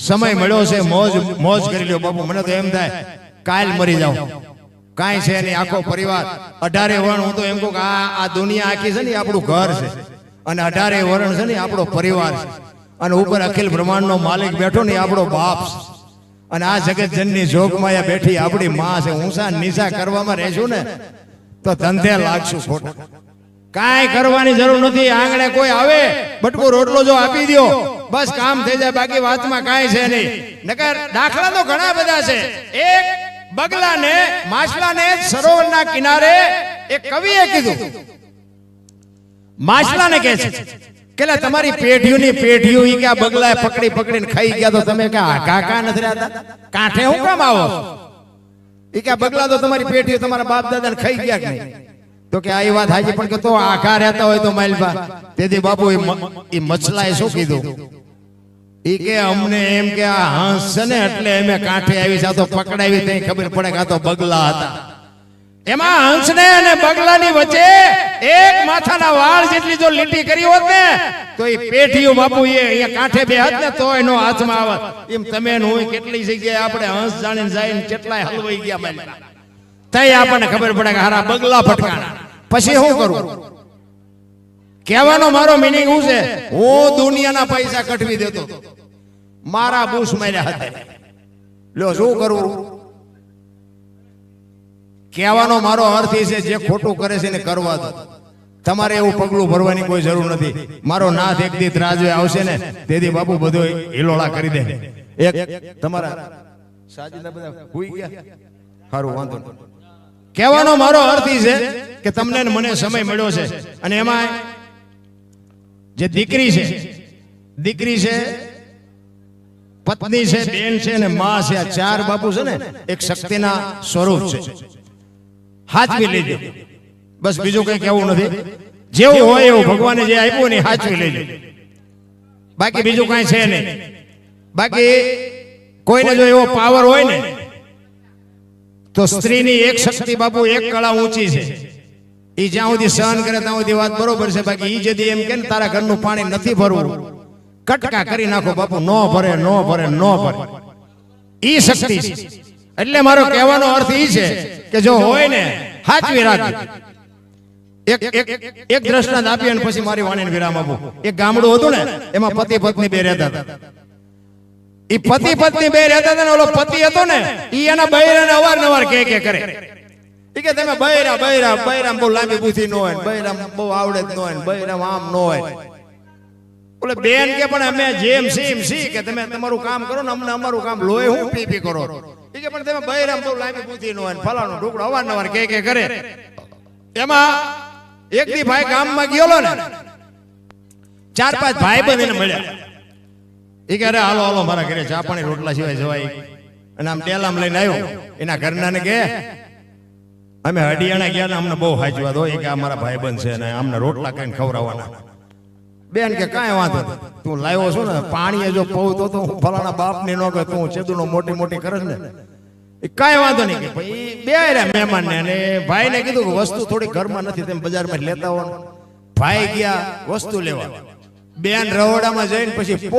સમય મળ્યો છે, મોજ મોજ કરી લ્યો બાપુ. મને તો એમ થાય કાલ મરી જાઉં, કાંઈ છે નહીં. આખો પરિવાર 18 વરણ, હું તો એમ કહું કે આ દુનિયા આખી છે ને આપણું ઘર છે, અને 18 વરણ છે ને આપણો પરિવાર છે, અને ઉપર અખિલ બ્રહ્માંડનો માલિક બેઠો ને આપણો બાપ છે, અને આ જગત જનની જોગમાયા બેઠી આપણી માં છે. ઊંચા નીચા કરવામાં રહેશું ને તો ધંધે લાગશું ખોટા. કાંઈ કરવાની જરૂર નથી. આંગણે કોઈ આવે બટકો રોટલો જો આપી દો બસ કામ થઈ જાય, બાકી વાતમાં કાંઈ છે નહીં. નકર દાખલા તો ઘણા બધા છે. એક બગલાને માછલાને સરોવરના કિનારે એક કવિએ કીધું, માછલાને કહે છે કે તમારી પેઢીઓની પેઢીઓ ઈ કે આ બગલાએ પકડી પકડીને ખાઈ ગયા તો તમે કે કાકા નથી રહેતા, કાંઠે હું કામ આવો? ઈ કે બગલા તો તમારી પેઢીઓ તમારા બાપ દાદાને ખાઈ ગયા કે નહીં? તો કે આ વાત હાજી, પણ કે તો આખા રહેતા હોય તો માલબા. તેથી બાપુ એ મછલાએ શું કીધું? ઈ કે અમને એમ કે આ હંસ છે ને એટલે અમે કાંઠે આવી છે, તો પકડાવી તઈ ખબર પડે કે આ તો બગલા હતા. એમાં હંસને અને બગલાની વચ્ચે એક માથાના વાળ જેટલી જો લીટી કરી હોત ને તો એ પેઢીઓ બાપુ એ અહીંયા કાંઠે બે હાથ ને તો એનો હાથમાં આવત. એમ તમે હું કેટલી જગ્યાએ આપણે હંસ જાણીને જાય કેટલાય હલવાઈ ગયા માલબા. તઈ આપણને ખબર પડે કે હારા બગલા ફટકાણા. પછી શું કરું? કહેવાનો મારો મિનિંગ શું છે? હું દુનિયાના પૈસા કઠવી દેતો, મારા બુશ માર્યા હતા. લ્યો શું કરવું? કહેવાનો મારો અર્થ એ છે જે ખોટું કરે છે ને કરવા દો. તમારે એવું પગલું ભરવાની કોઈ જરૂર નથી. મારો નાથ એક દી રાજવે આવશે ને તેથી બાપુ બધો હિલોળા કરી દે. એક તમારા સાજીના બધા ભૂઈ ગયા, સારું વાંધો નહીં. કહેવાનો મારો અર્થ એ છે કે તમને મને સમય મળ્યો છે, અને એમાં જે દીકરી છે, પત્ની છે, બેન છે અને માં છે, આ ચાર બાપુ છે ને એક શક્તિના સ્વરૂપ છે. હાચવી લેજો બસ, બીજું કઈ કહેવું નથી. જેવું હોય એવું ભગવાને જે આપ્યું ને હાચવી લેજો, બાકી બીજું કઈ છે નહીં. બાકી કોઈને જો એવો પાવર હોય ને તો સ્ત્રીની એક શક્તિ બાપુ એક કળા ઊંચી છે. એ જ્યાં સુધી સહન કરે ત્યાં સુધી વાત બરોબર છે. બાકી ઈ જદી એમ કે ને તારા ઘરનું પાણી નથી ભરવું, કટકા કરી નાખો બાપુ, નો ભરે. ઈ શક્તિ છે. એટલે મારો કહેવાનો અર્થ ઈ છે કે જો હોય ને હાચવી રાખજો. એક દ્રષ્ટાંત આપી અને પછી મારી વાણીને વિરામ આપું. એક ગામડું હતું ને, એમાં પતિ પત્ની બે રહેતા હતા. એ પતિ પત્ની બે રહેતા હતા ને ઓલો પતિ હતો ને ઈ એના બૈરાને અવારનવાર કે કરે ઈ કે તમે બૈરા બહુ લાંબી બુદ્ધિ ન હોય, બૈરા બહુ આવડે જ ન હોય, બૈરા આમ ન હોય. ઓલે બેન કે પણ અમે જેમ સી કે તમે તમારું કામ કરો ને, અમને અમારું કામ લોહી હું પી કરો. ઈ કે પણ તમે બૈરા બહુ લાંબી બુદ્ધિ ન હોય, ફલાણો ઢોકળો અવારનવાર કે કરે. એમાં એક દી ભાઈ ગામમાં ગયો ને, 4-5 ભાઈ બંધ મળ્યા. એ કે અરે હાલો મારા ઘરે ચા પાણી રોટલા સિવાય જવાય. અને આમ ડેલામ લઈને આવ્યો. એના ઘરના ને કે અમે હડિયાણા ગયા ને અમને બહુ હાચવા દો. એ કે આ મારા ભાઈ બંધ છે ને અમને રોટલા કઈને ખવડાવવાના. બેન કે કાંઈ વાંધો નહીં, તું લાવ્યો છો ને પાણી જો પવતો તો હું ફલાણા બાપ ને ન કે તું ચેદુનો મોટી કરે ને એ કાંઈ વાંધો નહીં. કે ભાઈ બે મહેમાન ને અને ભાઈ ને કીધું કે વસ્તુ થોડી ઘરમાં નથી, તેમ બજારમાં લેતા હો. ભાઈ ગયા વસ્તુ લેવા. બેન રહોડામાં જઈને પછી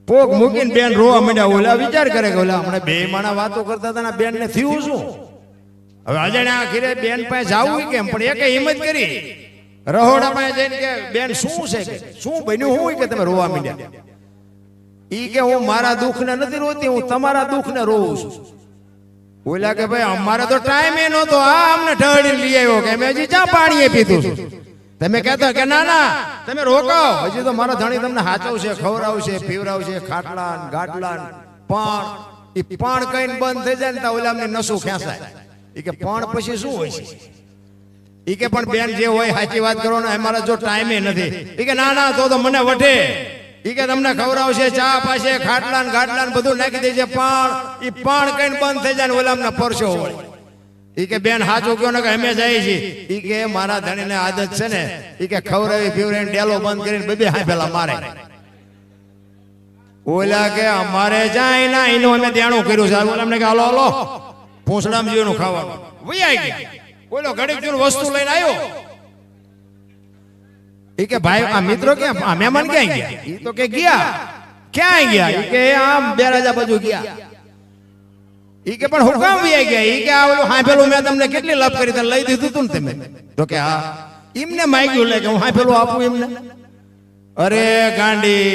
પોક મૂકીને બેન રોવા માંડ્યા. ઓલા વિચાર કરે કે ઓલા હમણાં બે માણા વાતો કરતા હતા, બેન ને થયું શું? હવે અજાણ્યા આખીરે બેન પાસે જાવું કેમ? પણ એક હિંમત કરી રહોડામાં જઈને કે બેન શું છે, કે શું બન્યું, હું કે તમે રોવા માંડ્યા? ઈ કે હું મારા દુઃખ ને નથી રોતી, હું તમારા દુઃખ ને રોવું છું. ઓલા કે ભાઈ અમારે તો ટાઈમ એ નહોતો, આ અમને ઢળીને લઈ આવ્યો કે અમે હજી ચા પાણી પીધું છું. તમે કહેતા કે ના તમે રોકાઓ, હજી તો મારા ધણી તમને હાચવશે, ખવડાવશે, પીવડાવશે, ખાટલા ગાટલા પણ એ પણ કઈને બંધ થઈ જાય ને તો ઓલા અમને નસું ખેંચાય. એ કે પણ પછી શું હોય છે? એ કે પણ બેન જે હોય સાચી વાત કરો ને, અમારા જો ટાઈમે નથી. એ કે ના તો મને વઢે. એ કે તમને ખવડાવશે, ચા પાસે ખાટલા ગાટલા બધું નાખી દેશે, પણ એ પણ કઈને બંધ થઈ જાય ને ઓલા અમને પરસો હોય. ઈ કે બેન હાચું કયો ને કે અમે જાય છે. ઈ કે મારા ધણીને આદત છે ને, ઈ કે ખવડાવી પીવડાવીને ડેલો બંધ કરીને બે હાય પેલા મારે. ઓલા કે અમારે જાય ના એનું અમે દેણું કર્યું છે. ઓલા અમને કે હાલો પૂંછડામ જીવનું ખાવાનું વૈયા ગયા. ઓલો ઘડીક જોઈને વસ્તુ લઈને આવ્યો. ઈ કે ભાઈ આ મિત્રો ક્યાં, આ મહેમાન ક્યાં ગયા? ઈ તો કે ગયા ક્યાં ગયા? ઈ કે આમ બેરાજા બાજુ ગયા. ઈ કે પણ હુકામ વ્યા ગયા? ઈ કે આ ઓલું હાંભેલું મેં તમને કેટલી લાભ કરી, લઈ દીધું તું ને તમે? તો કે હા. એમને માંગ્યું લે કે હું હાંભેલું આપું એમને? અરે ગાંડી,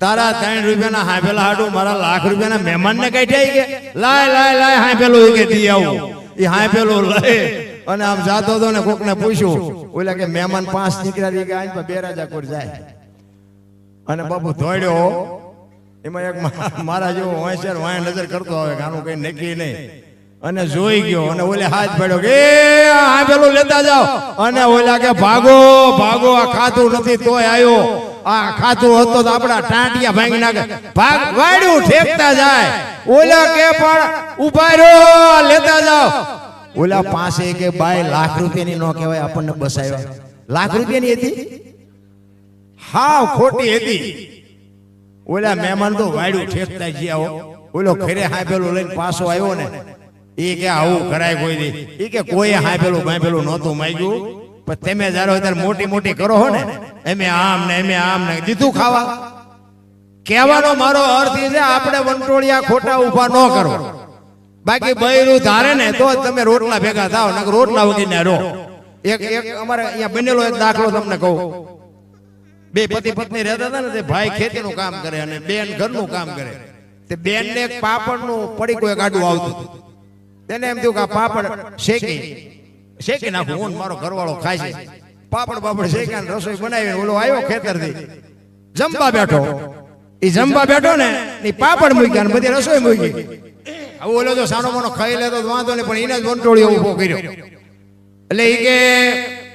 તારા 3 રૂપિયાના હાંભેલા હાડું મારા લાખ રૂપિયાના મહેમાનને કાઢ્યા? કે લાય લાય લાય હાંભેલું ઈ કે દી આવું. ઈ હાંભેલું લઈ અને આમ જાતો હતો ને કોકને પૂછ્યું, ઓલા કે મહેમાન 5 દીકરા દી કે આજ બેરાજા કોર જાય. અને બાપુ દોડ્યો. એમાં એક મારા જેવો હોશિયાર વાય નજર કરતો આવે કે આનું કઈ નક્કી નહીં. અને જોઈ ગયો અને ઓલે હાથ પડ્યો કે આ પેલું લેતા જાઓ. અને ઓલા કે ભાગો ભાગો, આ ખાતું નથી તોય આવ્યો. આ ખાતું હતો તો આપડા ટાંટિયા ભાંગી નાખે. ભાગ વાડ્યું ઠેકતા જાય. ઓલા કે પણ ઉભા રહ્યો, લેતા જાઓ. ઓલા પાસે કે બાય લાખ રૂપિયાની નો કહેવાય, આપણને બસાવ્યા. લાખ રૂપિયાની હતી? હાવ ખોટી હતી. ઓલા મહેમાન તો વાડ્યું ઠેકતા ગયા. ઓલો ખરે હાંભેલું લઈને પાછો આવ્યો ને, એ કે આવું કરાય કોઈ દી? એ કે કોઈ હાંભેલું બાંભેલું નહોતું માંગ્યું, પણ તમે જારો ત્યારે મોટી મોટી કરો હો ને, એમે આમ ને દીધું ખાવા. કહેવાનો મારો અર્થ એ છે, આપણે વંટોળિયા ખોટા ઊભા ન કરો. બાકી બૈરું ધારે ને તો તમે રોટલા ભેગા થાવ, નકર રોટલા વગર રહો. એક અમારે અહીંયા બનેલો એક દાખલો તમને કહું. 2 પતિ પત્ની રહેતા હતા ને, તે ભાઈ ખેતીનું કામ કરે અને બેન ઘરનું કામ કરે. તે બેન ને એક પાપડનું પડીકું એક આડું આવતું હતું. તેને એમ થયું કે આ પાપડ શેકી નાખું, હું મારો ઘરવાળો ખાય છે. પાપડ શેક્યા, રસોઈ બનાવી. ઓલો આવ્યો ખેતરથી, જમવા બેઠો. એ જમવા બેઠો ને, એ પાપડ મૂક્યા ને બધી રસોઈ મૂકી. હવે ઓલો જો સાનો મોનો ખાઈ લેતો વાંધો નહીં, પણ એને જ વંટોળિયો ઉભો કર્યો. એટલે એ કે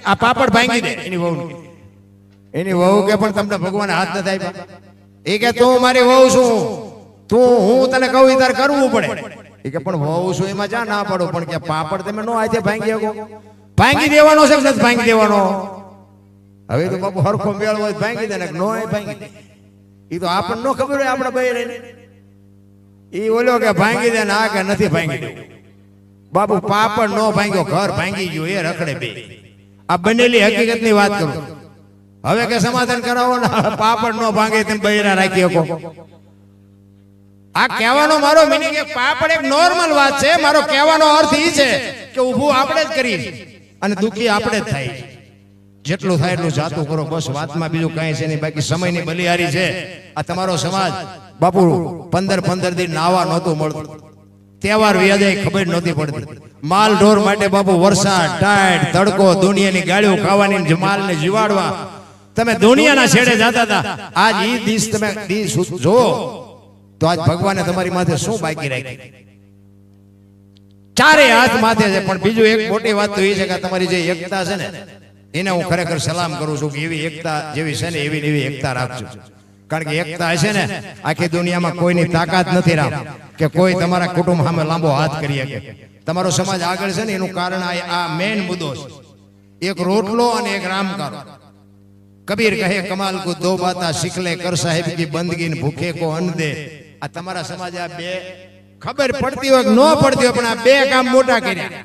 આ પાપડ ભાંગી દે. એની વહુ કે પણ તમને ભગવાન હાથ નથી આપ્યા. એ કે તું મારી વહુ છું, હું તને કહું એ તારે કરવું પડે. એ કે પણ વહુ છું એમાં જા ના પડો, પણ કે પાપડ તમે નો હાથે ભાંગી શકો? ભાંગી દેવાનો છે, નથી ભાંગી દેવાનો? હવે તો બાપુ હરખો મેળ હોય ભાંગી દે ને, નો ભાંગી દે. એ તો આપણને નો ખબર હોય આપડા ભાઈ રહીને. એ ઓલો કે ભાંગી દે ને, આ કે નથી ભાંગી દેવું. બાપુ પાપડ નો ભાંગ્યો, ઘર ભાંગી ગયું. એ રખડે બે. આ બનેલી હકીકત ની વાત કરું. હવે કે સમાધાન કરાવો ને, પાપડ નો ભાંગે તેમ બૈરા રાખી શકો? આ કહેવાનો મારો મીનિંગ કે પાપડ એક નોર્મલ વાત છે. મારો કહેવાનો અર્થ એ છે કે ઊભું આપણે જ કરી અને દુખી આપણે જ થાય. જેટલું થાય એટલું જાતું કરો, બસ. વાતમાં બીજું કઈ છે નહીં. બાકી સમયની બલિહારી છે આ તમારો સમાજ. બાપુ 15 દિન નાવા નહોતું મળતું. તહેવાર વ્યાજાય ખબર નહોતી પડતી. માલ ઢોર માટે બાપુ વરસાદ, ટાઈટ, તડકો, દુનિયાની ગાળીઓ ખાવાની, માલને જીવાડવા તમે દુનિયાના છેડે જતા હતા. આજ ઈ દિવસ તમે જો તો આજ ભગવાને તમારી માથે શું બાકી રાખી? 4 હાથ માથે છે. પણ બીજું એક મોટી વાત તો એ છે કે તમારી જે એકતા છે ને, એને હું ખરેખર સલામ કરું છું કે એવી એકતા જેવી છે ને એવી એકતા રાખજો. કારણ કે એકતા હશે ને, આખી દુનિયામાં કોઈની તાકાત નથી રામ કે કોઈ તમારા કુટુંબ સામે લાંબો હાથ કરી શકે. તમારો સમાજ આગળ છે ને, એનું કારણ આ મેઇન મુદ્દો છે. એક રોટલો અને એક રામકારો. કબીર કહે કમાલ કો દો બાતા શીખ લે, કર સાહેબ કી બંદગી ને ભૂખે કો અન્ન દે. આ તમારા સમાજ આ બે ખબર પડતી હોય કે ન પડતી હોય, પણ આ 2 કામ મોટા કર્યા.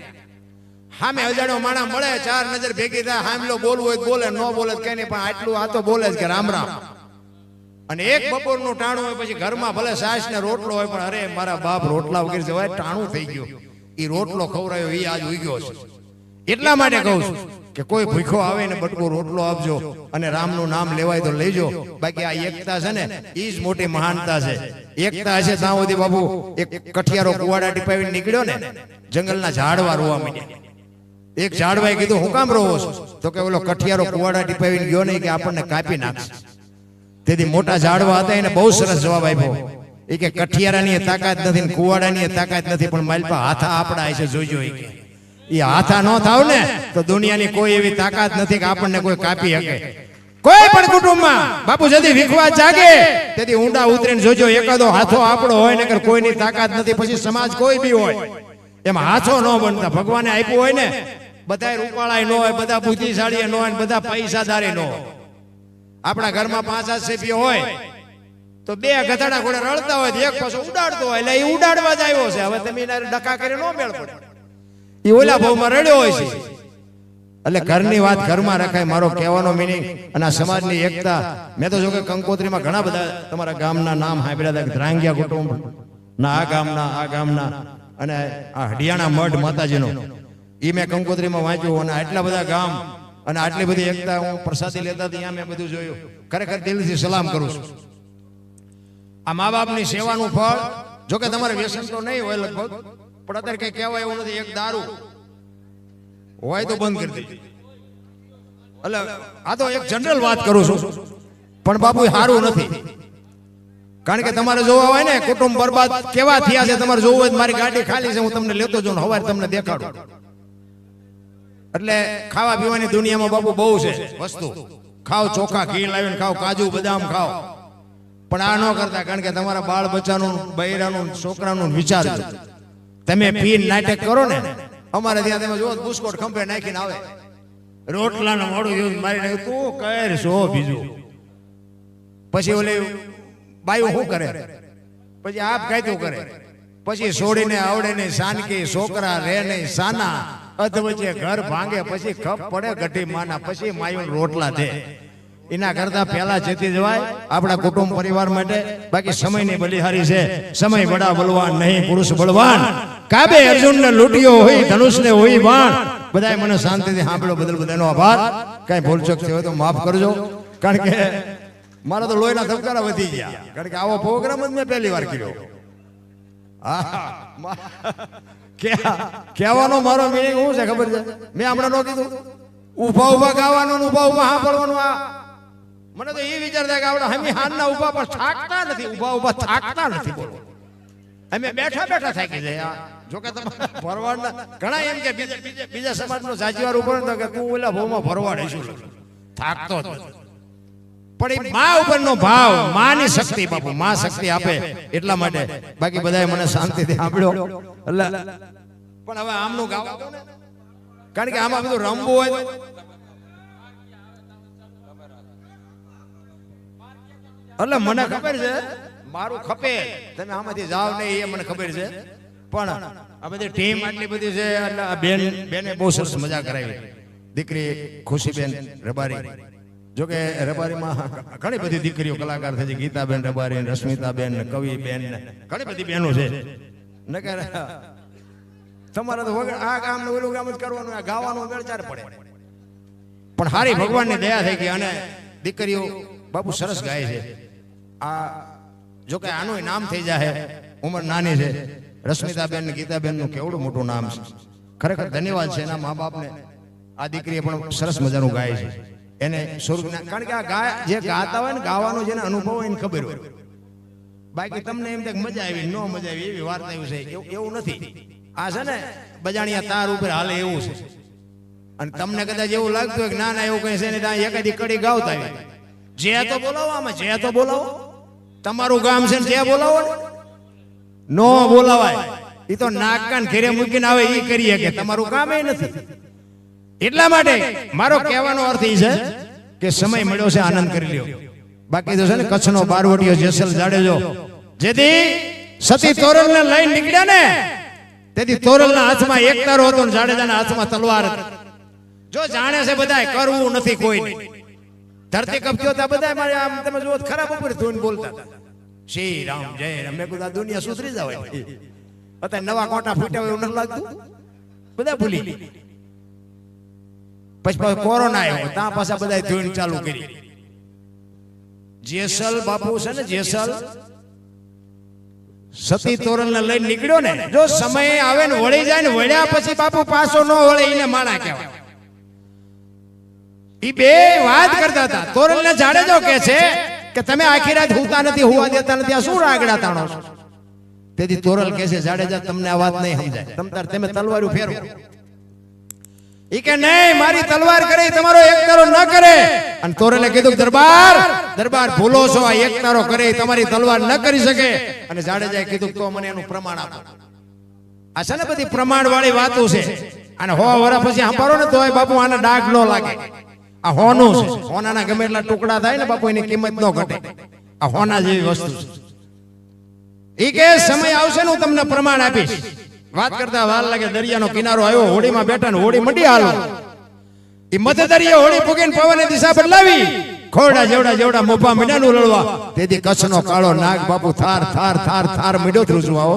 સામે અજાણ્યો માણા મળે, 4 નજર ભેગી થાય, હામલો બોલવું હોય બોલે, ન બોલે કઈ નહીં, પણ આટલું આ તો બોલે જ કે રામ રામ. અને એક બપોરનું ટાણું હોય, પછી ઘરમાં ભલે સાસ ને રોટલો હોય, પણ અરે મારા બાપ રોટલા વગેરે જવાય, ટાણું થઈ ગયું. એ રોટલો ખવરાયો એ આજ ઉગ્યો છે. એટલા માટે કહું છું કે કોઈ ભૂખો આવે ને બટકો રોટલો આપજો અને રામનું નામ લેવાય તો લેજો. બાકી આ એકતા છે ને, એ જ મોટી મહાનતા છે. એકતા હશે ત્યાં સુધી બાપુ. એક કઠિયારો કુવાડા ટીપાવીને નીકળ્યો ને, જંગલના ઝાડવા રોવા માંડ્યા. એક ઝાડવાએ કીધું હું કામ રોવો છો? તો કે ઓલો કઠિયારો કુવાડા ટીપાવીને ગયો નહીં કે આપણને કાપી નાખશે. તેથી મોટા ઝાડવા હતા, એને બહુ સરસ જવાબ આપ્યો. એ કે કઠિયારાની તાકાત નથી ને કુવાડાની તાકાત નથી, પણ માલપા હાથા આપડા છે, જોઈજો. એ કે એ હાથા ન થાવ ને તો દુનિયાની કોઈ એવી તાકાત નથી કે આપણને કોઈ કાપી શકે. કોઈ પણ કુટુંબમાં બાપુ જદી વિખવા જાગે તેથી ઊંડા ઉતરીને જોજો, એકાદો હાથો આપણો હોય ને કે કોઈની તાકાત નથી. પછી સમાજ કોઈ બી હોય એમાં હાથો ન બનતા. ભગવાને આપ્યું હોય ને, બધા રૂપાળાય ન હોય, બધા બુદ્ધિશાળી ન હોય, બધા પૈસાદારી ન હોય. આપણા ઘરમાં 5-7 સભ્યો હોય તો 2 ગધાડા ઘોડે રળતા હોય, એક પાછો ઉડાડતો હોય, એટલે એ ઉડાડવા જ આવ્યો છે. હવે તમે ડકા કરી ન મેળ પડે. એ ઓલા ભાવમાં રડ્યો હોય છે, એટલે ઘરની વાત ઘરમાં રખાય, મારો કહેવાનો મિનિંગ. અને આ સમાજની એકતા. મેં તો જો કે કંકોત્રીમાં ઘણા બધા તમારા ગામના નામ સાંભળ્યા હતા, ધ્રાંગિયા કુટુંબ ના, આ ગામના અને આ હડિયાણા મઢ માતાજીનો એ મેં કંકોત્રીમાં વાંચ્યું. અને આટલા બધા ગામ અને આટલી બધી એકતા, હું પ્રસાદી લેતા ત્યાં મેં બધું જોયું. ખરેખર દિલથી સલામ કરું છું. આ મા બાપની સેવાનું ફળ. જો કે તમારે વ્યસન તો નહીં હોય લગભગ, પણ અત્યારે કઈ કહેવાય એવું નથી. એક દારૂ હોય તો બંધ કરી દેજો. એટલે આ તો એક જનરલ વાત કરું છું, પણ બાપુ સારું નથી. કારણ કે તમારે જોવા હોય ને કુટુંબ બરબાદ કેવા થયા છે, તમારે જોવું હોય. મારી ગાડી ખાલી છે, હું તમને લેતો જાઉં, હવારે તમને દેખાડું. એટલે ખાવા પીવાની દુનિયામાં બાપુ બહુ છે વસ્તુ. ખાઓ, ચોખા ઘી લાવીને ખાઓ, કાજુ બદામ ખાઓ, પણ આ ન કરતા. કારણ કે તમારા બાળ બચ્ચાનું, બૈરાનું, છોકરાનું વિચારજો. તમે પીન નાટક કરો ને, અમારે ત્યાં તમે જો બુસ્કોટ ખંભે નાખીને આવે, રોટલાનું મોડું મારી તું કર છો બીજું. પછી ઓલી બાયું શું કરે, પછી આપ કાયતું કરે, પછી છોડીને આવડે નહીં સાનકી, છોકરા રે નહીં સાના, અધવચ્ચે ઘર ભાંગે, પછી ખપ પડે ગઢી માના, પછી માયું રોટલા દે. એના કરતા પહેલા જેતી જવાય આપણા કુટુંબ પરિવાર માટે. બાકી સમયની બલિહારી છે. સમય બડા બલવાન નહીં, પુરુષ બળવાન. કાબે અર્જુનને લૂંટ્યો હોય, ધનુષને હોય બાણ. બધાય મને શાંતિથી સાંભળો બદલ બધાનો આભાર. કઈ ભૂલચૂક થયો હોય તો માફ કરજો. કારણ કે મારા તો લોહીના ધબકારા વધી ગયા. કારણ કે આવો પ્રોગ્રામ જ મેં પહેલી વાર કર્યો. કહેવાનો મારો મિનિંગ શું છે ખબર છે? મેં હમણાં નો કીધું ઉભા ઉભા ગાવાનું, ઉભા ઉભા સાંભળવાનું. આ મને તો એ વિચાર થાય કે આપણે હમી હાનના ઉભા પર થાકતા નથી, ઉભા ઉભા થાકતા નથી. બોલો, અમે બેઠા બેઠા થાકી જાય. જો કે તમારા ભરવાડના ઘણા એમ કે બીજા સમાજનો જાજીવાર ઉપર કે તું ઓલા ભાવમાં ભરવાડ હશું, થાકતો જ નથી. પણ એ મા ઉપરનો ભાવ, માની શક્તિ બાપુ, મા શક્તિ આપે એટલા માટે. બાકી બધાએ મને શાંતિથી સાંભળ્યો. એટલે પણ હવે આમનું ગાવા દો ને, કારણ કે આમાં બધું રમવું હોય. એટલે મને ખબર છે મારું ખપે, તમે આમાંથી જાવ નહીં એ મને ખબર છે. પણ આ બધી ટીમ આટલી બધી છે. એટલે આ બેને બહુ સરસ મજા કરાવી. દીકરી ખુશીબેન રબારી, જોકે રબારીમાં ઘણી બધી દીકરીઓ કલાકાર થઈ છે. ગીતાબેન રબારી, રશ્મિતાબેન, કવિબેન, ઘણી બધી બહેનો છે. નકર તમારે તો વગર આ કામ ને ઓલું કામ જ કરવાનું, આ ગાવાનું વેચાર પડે. પણ હારી ભગવાનની દયા થઈ ગઈ અને દીકરીઓ બાપુ સરસ ગાય છે. આ જો કે આનું નામ થઈ જાય, ઉંમર નાની છે. રશ્મિતાબેન ને ગીતાબેન નું કેવડું મોટું નામ છે. ખરેખર ધન્યવાદ છે એના મા બાપને. આ દીકરીએ પણ સરસ મજાનું ગાય છે. એને સ્વર્ગના, કારણ કે આ જે ગાતા હોય ને, ગાવાનો જેને અનુભવ હોય એને ખબર હોય. બાકી તમને એમ થાય મજા આવી, ન મજા આવી એવી વાર્તા એવું છે, એવું નથી. આ છે ને બજાણિયા તાર ઉપર હાલે એવું છે. અને તમને કદાચ એવું લાગતું હોય કે ના ના એવું કઈ છે ને, ત્યાં એકાદી કડી ગાવતા આવી. જે તો બોલાવો, આમાં જે તો બોલાવો. તમારું ગામ છે ને જે બોલાવો, નો બોલાવાય. એ તો નાક ઘેરે મૂકીને આવે એ કરીએ કે તમારું કામ એ નથી. એટલા માટે મારો કહેવાનો અર્થ એ છે કે સમય મળ્યો છે, આનંદ કરી લ્યો. બાકી તો છે ને કચ્છનો બારવટીયો જેસલ જાડેજો, જેથી સતી તોરલને લઈને નીકળ્યા ને, તેથી તોરલના હાથમાં એક તારો હતો ને જાડેજાના હાથમાં તલવાર હતી. જો જાણે છે બધા કરવું નથી કોઈ. ધરતી કબજો હતા બધા. મારે આમ તમે જુઓ ખરાબ ઉપર ધૂન બોલતા હતા, શ્રી રામ જય રામ. મેં કીધું આ દુનિયા સુધરી જાવ. અત્યારે નવા કોટા ફૂટ્યા હોય એવું નથી લાગતું? બધા ભૂલી. પછી કોરોના આવ્યો, ત્યાં પાછા બધા ધૂન ચાલુ કરી. જેસલ બાપુ છે ને, જેસલ સતી તોરલ ને લઈને નીકળ્યો ને, જો સમય આવે ને વળી જાય ને, વળ્યા પછી બાપુ પાછો ન વળે એને માણા કહેવાય. ઈ બે વાત કરતા હતા. તોરલ ને જાડેજો કે છે કે તમે આખી રાત હુતા નથી, હુવા દેતા નથી, આ શું રાગડા તાણો છો? તેથી તોરલ કે છે જાડેજા તમને આ વાત નહીં સમજાય, તમે તલવારું ફેરવો. ઈ કે નહીં, મારી તલવાર કરે તમારો એક તારો ન કરે. અને તોરલે કીધું દરબાર ભૂલો છો, આ એક તારો કરે તમારી તલવાર ન કરી શકે. અને જાડેજાએ કીધું તો મને એનું પ્રમાણ આપો. આ છે ને બધી પ્રમાણ વાળી વાતો છે. અને 100 વર્ષ પછી સાંભળો ને તોય બાપુ આને ડાઘ ન લાગે. આ હોનું છે, હોનાના ગમે એટલા ટુકડા થાય ને બાપુ એની કિંમત ન ઘટે. આ હોના જેવી વસ્તુ છે. ઈ કે સમય આવશે ને હું તમને પ્રમાણ આપીશ. વાત કરતા વાર લાગે, દરિયાનો કિનારો આવ્યો, હોડીમાં બેઠા ને હોડી મંડી હાલો. એ મધદરિયે હોળી ફૂગીને પવને દિશા બદલાવી ખોરડા જેવડા મોભા મીંડાનું લડવા તેથી કચ્છનો કાળો નાગ બાપુ થાર થાર થાર થાર મીંડો ધ્રુજવાઓ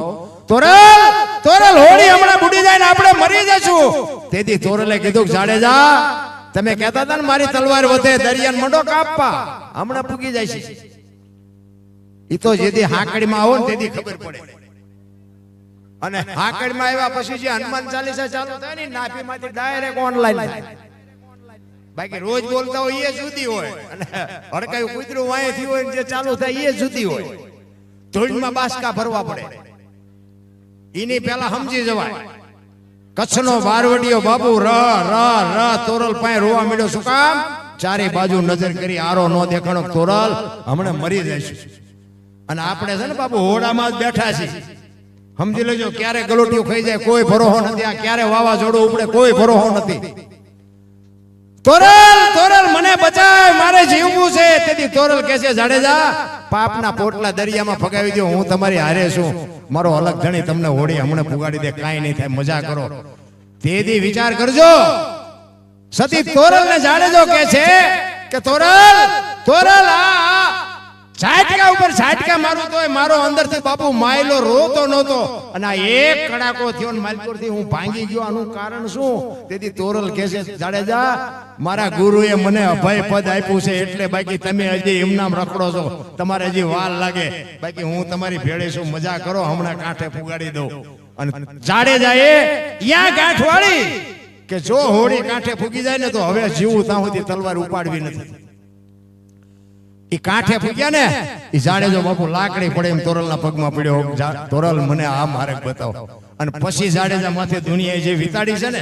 તોરલ હોળી હમણાં બુડી જાય ને આપણે મરી જશું તેથી તોરલે કીધું જાડેજા તમે કહેતા હતા ને મારી તલવાર વધે દરિયાન મંડો કાપવા હમણાં પૂગી જાય છે ઈ તો જેથી હાકડીમાં આવો ને તેથી ખબર પડે અને હાકડીમાં આવ્યા પછી જે હનુમાન ચાલીસા ચાલુ થાય ને નાભીમાંથી ડાયરેક્ટ ઓનલાઈન થાય બાકી રોજ બોલતા હોય એ જુદી હોય અને હડકાયું કૂતરું વાંયથી હોય ને જે ચાલુ થાય એ જુદી હોય ધૂળમાં બાસકા ભરવા પડે એની પહેલા સમજી જવાય કચ્છનો બારવટીયો બાપુ ર તોરલ પાસે રોવા મળ્યો શું કામ ચારે બાજુ નજર કરી આરો નો દેખાણો તોરલ હમણાં મરી જઈશું અને આપણે છે ને બાપુ હોડામાં જ બેઠા છીએ સમજી લેજો ક્યારે ગલોટીઓ ખાઈ જાય કોઈ ભરોસો નથી આ ક્યારે વાવાઝોડું ઉપડે કોઈ ભરોસો નથી તોરલ મને બચાવ મારે જીવવું છે તેથી તોરલ કહે છે જાડેજા પાપના પોટલા દરિયામાં ફગાવી દો હું તમારી હારે છું મારો અલગ ધણી તમને હોડી હમણાં પુગાડી દે કાંઈ નહીં થાય મજા કરો તેથી વિચાર કરજો સતી તોરલ ને જાડેજો કહે છે કે તોરલ આ ઝાટકા ઉપર ઝાટકા મારું તો મારો અંદરથી બાપુ માયલો રોતો નહોતો અને આ એક કડાકો થયો ને માલપુરથી હું ભાંગી ગયો આનું કારણ શું તેથી તોરલ કહે છે જાડેજા મારા ગુરુએ મને અભય પદ આપ્યું છે એટલે બાકી તમે હજી એમનામ રખડો છો તમારે હજી વાર લાગે બાકી હું તમારી ભેળે છું મજા કરો હમણાં કાંઠે પુગાડી દઉં અને જાડેજાએ યા ગાંઠ વાળી કે જો હોડી કાંઠે ફૂગી જાય ને તો હવે જીવું ત્યાં સુધી તલવાર ઉપાડવી નથી ઈ કાંઠે ફૂગ્યા ને ઈ જાડેજો બાપુ લાકડી પડે એમ તોરલના પગમાં પડ્યો તોરલ મને આ માર્ગ બતાવો અને પછી જાડેજા માથે દુનિયાએ જે વિતાડી છે ને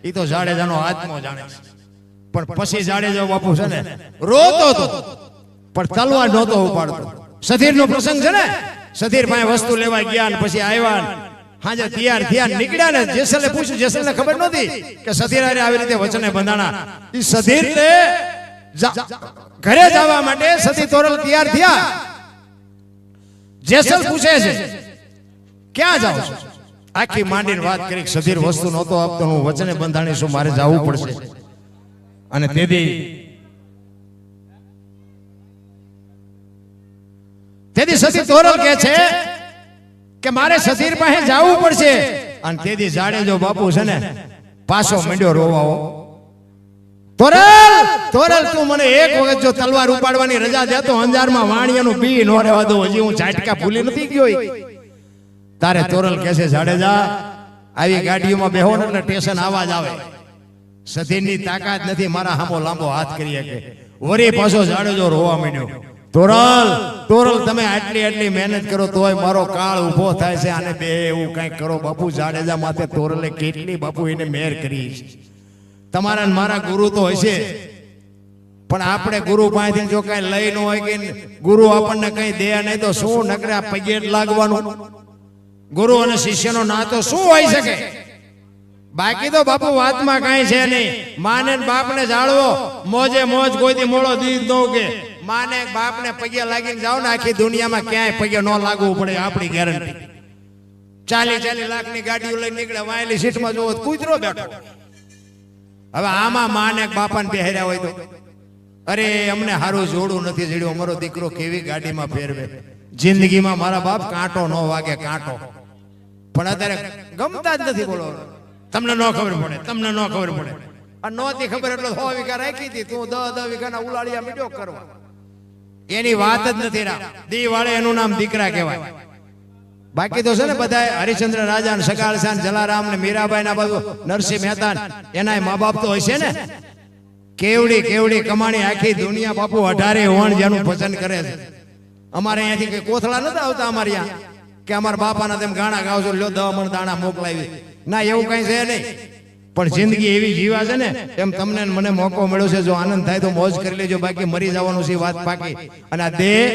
ઈ તો જાડેજાનો આત્મો જાણે છે પણ પછી જાડેજો બાપુ છે ને રોતો તો પણ તલવાર નહોતો ઉપાડતો સધીરનો પ્રસંગ છે ને સધીર પાસે વસ્તુ લેવા ગયા ને પછી આવ્યા હાજે તૈયાર થયા નીકળ્યા ને જેસલે પૂછ્યું જેસલને ખબર નહોતી કે સધીર આવી રીતે વચને બંધાણા ઈ સધીર ને ઘરે જવા માટે સતી તોરલ તૈયાર થયા જેસલ પૂછે છે ક્યાં જાવ છો આખી માંડીને વાત કરી સધીર વસ્તુ નહોતો આપતો હું વચને બંધાણી છું મારે જવું પડશે અને તેથી સતી તોરલ કહે છે કે મારે સધીર પાસે જવું પડશે અને તેથી જાડેજો બાપુ છે ને પાછો મંડ્યો રોવાઓ તોરલ તું મને એક વખત જો તલવાર ઉપાડવાની રજા દેતો અંજારમાં વાણિયાનું બી નો રહેવા દો હજી હું ઝાટકા ભૂલી નથી ગયો તારે તોરલ કહે છે જાડેજા આવી ગાડીઓમાં બેહો ને એટલે સ્ટેશન આવાજ આવે સધીરની તાકાત નથી મારા હામો લાંબો હાથ કરી શકે વરી પાછો જાડેજો રોવા માંડ્યો તોરલ તમે આટલી મહેનત કરો તોય મારો કાળ ઉભો થાય છે આને બે એવું કઈક કરો બાપુ જાડેજા માથે તોરલે કેટલી બાપુ એને મેર કરી છે તમારા મારા ગુરુ તો હશે પણ આપણે ગુરુ પાસેથી જો કઈ લઈ ન હોય કે ગુરુ આપણને કઈ દે નહીં તો શું નકરે આ પગે લાગવાનું ગુરુ અને શિષ્યનો નાતો શું હોઈ શકે બાકી તો બાપુ વાતમાં કઈ છે નહીં માને બાપને જાળવો મોજે મોજ કોઈથી મોળો દીધ ન કે માને બાપને પગે લાગીને જાઓ ને આખી દુનિયામાં ક્યાંય પગે ન લાગવું પડે આપણી ગેરંટી 40 લાખની ગાડીઓ લઈને નીકળે વાયેલી સીટમાં જોવો કૂતરો બેઠો હવે આમાં માને બાપાને બેહર્યા હોય તો અરે અમને હારું જોડું નથી જડ્યું અમારો દીકરો કેવી ગાડીમાં ફેરવે જિંદગીમાં મારા બાપ કાંટો ન વાગે કાંટો પણ અત્યારે ગમતા જ નથી બોલો તમને ન ખબર પડે આ નહોતી ખબર એટલે 100 વીઘા રાખી હતી તું 10 વીઘાના ઉલાળિયા મીડ્યો કરવા એની વાત જ નથી રા દી વાળે એનું નામ દીકરા કહેવાય બાકી તો છે ને બધા હરિચંદ્ર રાજા સગાળ શાન જલારામ ને મીરાબાઈ ના બધું નરસિંહ મહેતા એના મા બાપ તો હશે ને કેવડી કમાણી આખી દુનિયા બાપુ 18 વણ જેનું ભજન કરે છે અમારે અહીંયાથી કઈ કોથળા નતા આવતા અમારે અહીંયા કે અમારા બાપાના તેમ ગાણા ગાવજો લ્યો 10 મણ દાણા મોકલાવી ના એવું કઈ છે નહીં પણ જિંદગી એવી જીવા છે ને એમ તમને મને મોકો મળ્યો છે જો આનંદ થાય તો મોજ કરી લેજો બાકી મરી જવાનું છે વાત પાકી અને આ દેહ